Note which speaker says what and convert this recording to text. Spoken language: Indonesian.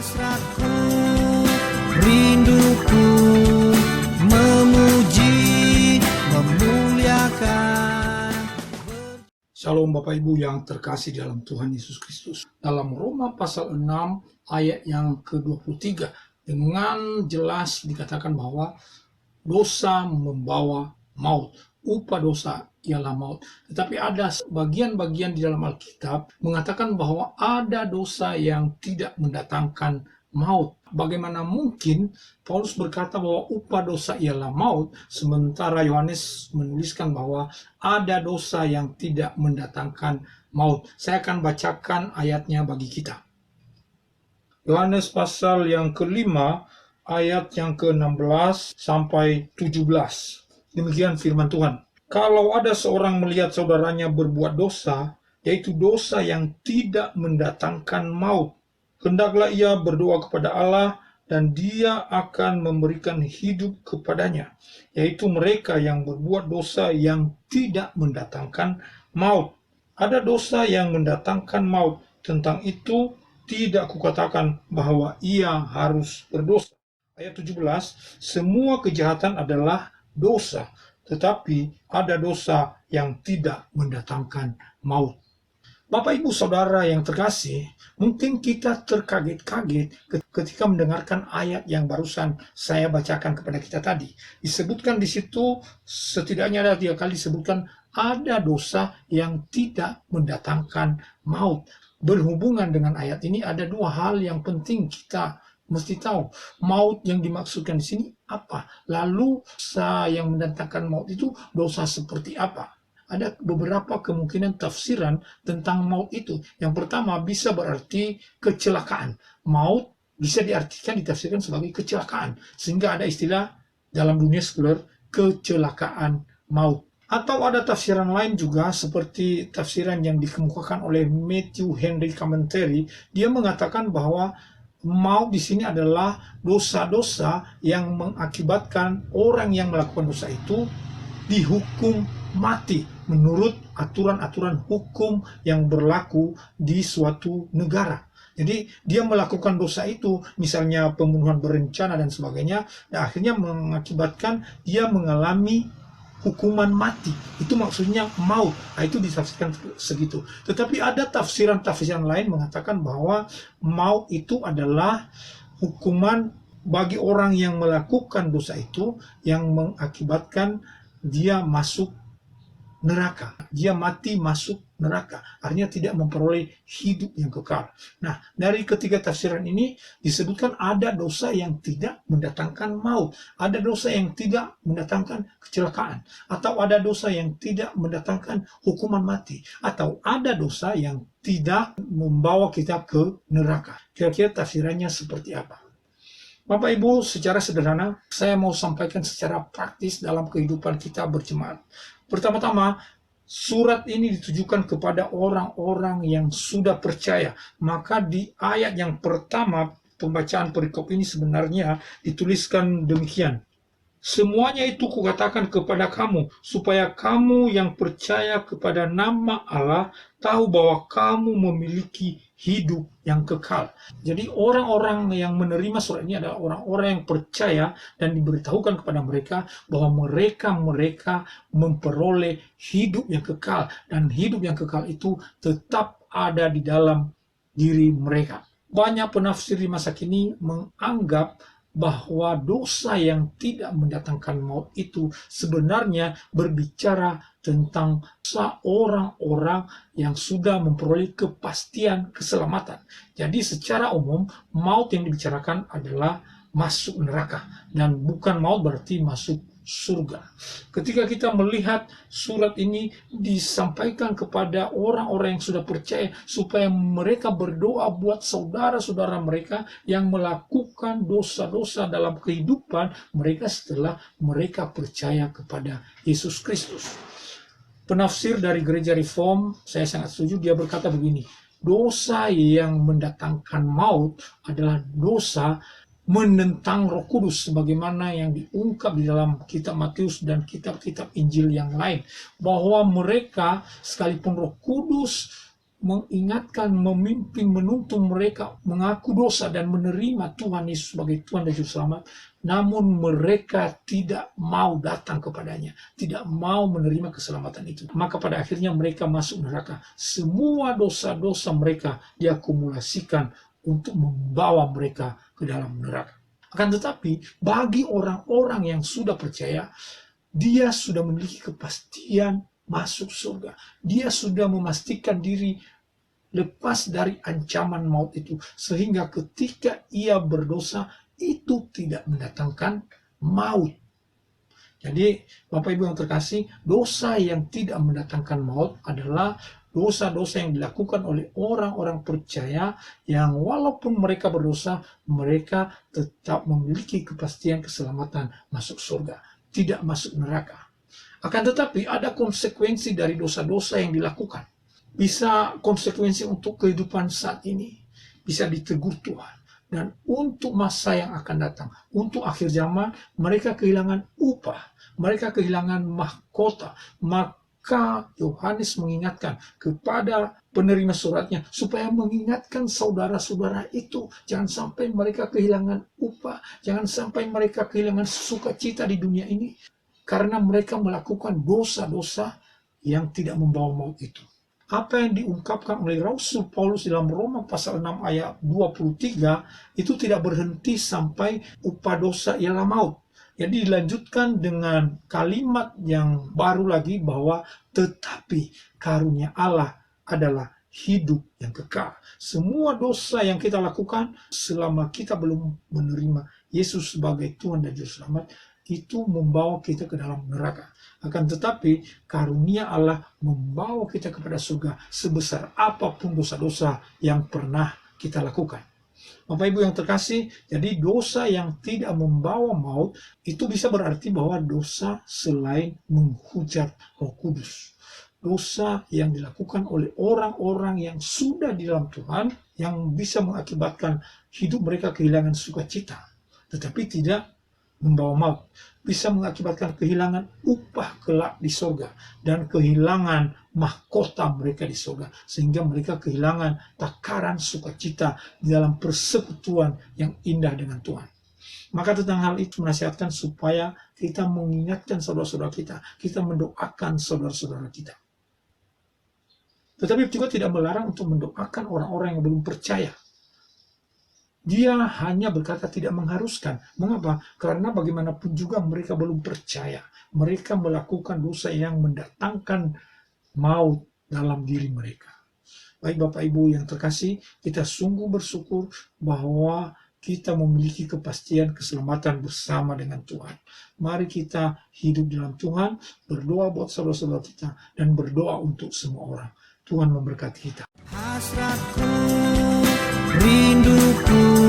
Speaker 1: Hasratku, rinduku, memuji, memuliakan.
Speaker 2: Shalom Bapak Ibu yang terkasih dalam Tuhan Yesus Kristus. Dalam Roma pasal 6 ayat yang ke-23 dengan jelas dikatakan bahwa dosa membawa maut. Upah dosa ialah maut. Tetapi ada bagian-bagian di dalam Alkitab mengatakan bahwa ada dosa yang tidak mendatangkan maut. Bagaimana mungkin Paulus berkata bahwa upah dosa ialah maut, sementara Yohanes menuliskan bahwa ada dosa yang tidak mendatangkan maut. Saya akan bacakan ayatnya bagi kita. Yohanes pasal yang kelima, ayat yang ke-16 sampai 17. Demikian firman Tuhan. Kalau ada seorang melihat saudaranya berbuat dosa, yaitu dosa yang tidak mendatangkan maut, hendaklah ia berdoa kepada Allah dan Dia akan memberikan hidup kepadanya, yaitu mereka yang berbuat dosa yang tidak mendatangkan maut. Ada dosa yang mendatangkan maut, tentang itu tidak kukatakan bahwa ia harus berdosa. Ayat 17, semua kejahatan adalah dosa, tetapi ada dosa yang tidak mendatangkan maut. Bapak Ibu Saudara yang terkasih, mungkin kita terkaget-kaget ketika mendengarkan ayat yang barusan saya bacakan kepada kita tadi. Disebutkan di situ, setidaknya ada 3 kali disebutkan ada dosa yang tidak mendatangkan maut. Berhubungan dengan ayat ini ada 2 hal yang penting kita mesti tahu. Maut yang dimaksudkan di sini apa? Lalu dosa yang mendatangkan maut itu dosa seperti apa? Ada beberapa kemungkinan tafsiran tentang maut itu. Yang pertama bisa berarti kecelakaan. Maut bisa diartikan, ditafsirkan sebagai kecelakaan. Sehingga ada istilah dalam dunia sekuler kecelakaan maut. Atau ada tafsiran lain juga seperti tafsiran yang dikemukakan oleh Matthew Henry Commentary. Dia mengatakan bahwa maut di sini adalah dosa-dosa yang mengakibatkan orang yang melakukan dosa itu dihukum mati menurut aturan-aturan hukum yang berlaku di suatu negara. Jadi dia melakukan dosa itu, misalnya pembunuhan berencana dan sebagainya, dan akhirnya mengakibatkan dia mengalami hukuman mati. Itu maksudnya maut. Nah, itu ditafsirkan segitu. Tetapi ada tafsiran-tafsiran lain mengatakan bahwa maut itu adalah hukuman bagi orang yang melakukan dosa itu yang mengakibatkan dia masuk neraka. Dia mati masuk neraka. Artinya tidak memperoleh hidup yang kekal. Nah, dari ketiga tafsiran ini disebutkan ada dosa yang tidak mendatangkan maut. Ada dosa yang tidak mendatangkan kecelakaan. Atau ada dosa yang tidak mendatangkan hukuman mati. Atau ada dosa yang tidak membawa kita ke neraka. Kira-kira tafsirannya seperti apa? Bapak Ibu, secara sederhana, saya mau sampaikan secara praktis dalam kehidupan kita berjemaat. Pertama-tama, surat ini ditujukan kepada orang-orang yang sudah percaya. Maka di ayat yang pertama, pembacaan perikop ini sebenarnya dituliskan demikian. Semuanya itu kukatakan kepada kamu, supaya kamu yang percaya kepada nama Allah tahu bahwa kamu memiliki hidup yang kekal. Jadi orang-orang yang menerima surat ini adalah orang-orang yang percaya dan diberitahukan kepada mereka bahwa mereka memperoleh hidup yang kekal. Dan hidup yang kekal itu tetap ada di dalam diri mereka. Banyak penafsir di masa kini menganggap bahwa dosa yang tidak mendatangkan maut itu sebenarnya berbicara tentang orang-orang yang sudah memperoleh kepastian keselamatan. Jadi secara umum maut yang dibicarakan adalah masuk neraka, dan bukan maut berarti masuk surga. Ketika kita melihat surat ini disampaikan kepada orang-orang yang sudah percaya supaya mereka berdoa buat saudara-saudara mereka yang melakukan dosa-dosa dalam kehidupan mereka setelah mereka percaya kepada Yesus Kristus. Penafsir dari Gereja Reform, saya sangat setuju, dia berkata begini, dosa yang mendatangkan maut adalah dosa menentang Roh Kudus, sebagaimana yang diungkap di dalam kitab Matius dan kitab-kitab Injil yang lain, bahwa mereka sekalipun Roh Kudus mengingatkan, memimpin, menuntun mereka mengaku dosa dan menerima Tuhan Yesus sebagai Tuhan dan Juru Selamat, namun mereka tidak mau datang kepadanya, tidak mau menerima keselamatan itu. Maka pada akhirnya mereka masuk neraka. Semua dosa-dosa mereka diakumulasikan untuk membawa mereka ke dalam neraka. Akan tetapi, bagi orang-orang yang sudah percaya, dia sudah memiliki kepastian masuk surga. Dia sudah memastikan diri lepas dari ancaman maut itu, sehingga ketika ia berdosa itu tidak mendatangkan maut. Jadi Bapak Ibu yang terkasih, dosa yang tidak mendatangkan maut adalah dosa-dosa yang dilakukan oleh orang-orang percaya yang walaupun mereka berdosa, mereka tetap memiliki kepastian keselamatan masuk surga, tidak masuk neraka. Akan tetapi ada konsekuensi dari dosa-dosa yang dilakukan. Bisa konsekuensi untuk kehidupan saat ini, bisa ditegur Tuhan. Dan untuk masa yang akan datang, untuk akhir zaman, mereka kehilangan upah, mereka kehilangan mahkota. Maka Yohanes mengingatkan kepada penerima suratnya, supaya mengingatkan saudara-saudara itu, jangan sampai mereka kehilangan upah, jangan sampai mereka kehilangan sukacita di dunia ini, karena mereka melakukan dosa-dosa yang tidak membawa maut itu. Apa yang diungkapkan oleh Rasul Paulus dalam Roma pasal 6 ayat 23 itu tidak berhenti sampai upah dosa ialah maut. Jadi dilanjutkan dengan kalimat yang baru lagi bahwa tetapi karunia Allah adalah hidup yang kekal. Semua dosa yang kita lakukan selama kita belum menerima Yesus sebagai Tuhan dan Juru Selamat itu membawa kita ke dalam neraka. Akan tetapi karunia Allah membawa kita kepada surga sebesar apapun dosa-dosa yang pernah kita lakukan. Bapak Ibu yang terkasih, jadi dosa yang tidak membawa maut itu bisa berarti bahwa dosa selain menghujat Roh Kudus. Dosa yang dilakukan oleh orang-orang yang sudah di dalam Tuhan, yang bisa mengakibatkan hidup mereka kehilangan sukacita, tetapi tidak membawa maut. Bisa mengakibatkan kehilangan upah kelak di surga dan kehilangan mahkota mereka di surga, sehingga mereka kehilangan takaran sukacita di dalam persekutuan yang indah dengan Tuhan. Maka tentang hal itu menasihatkan supaya kita mengingatkan saudara-saudara kita mendoakan saudara-saudara kita. Tetapi juga tidak melarang untuk mendoakan orang-orang yang belum percaya. Dia hanya berkata tidak mengharuskan. Mengapa? Karena bagaimanapun juga mereka belum percaya. Mereka melakukan dosa yang mendatangkan maut dalam diri mereka. Baik Bapak Ibu yang terkasih, kita sungguh bersyukur bahwa kita memiliki kepastian keselamatan bersama dengan Tuhan. Mari kita hidup dalam Tuhan, berdoa buat saudara-saudara kita, dan berdoa untuk semua orang. Tuhan memberkati kita.
Speaker 1: Hasratku, rinduku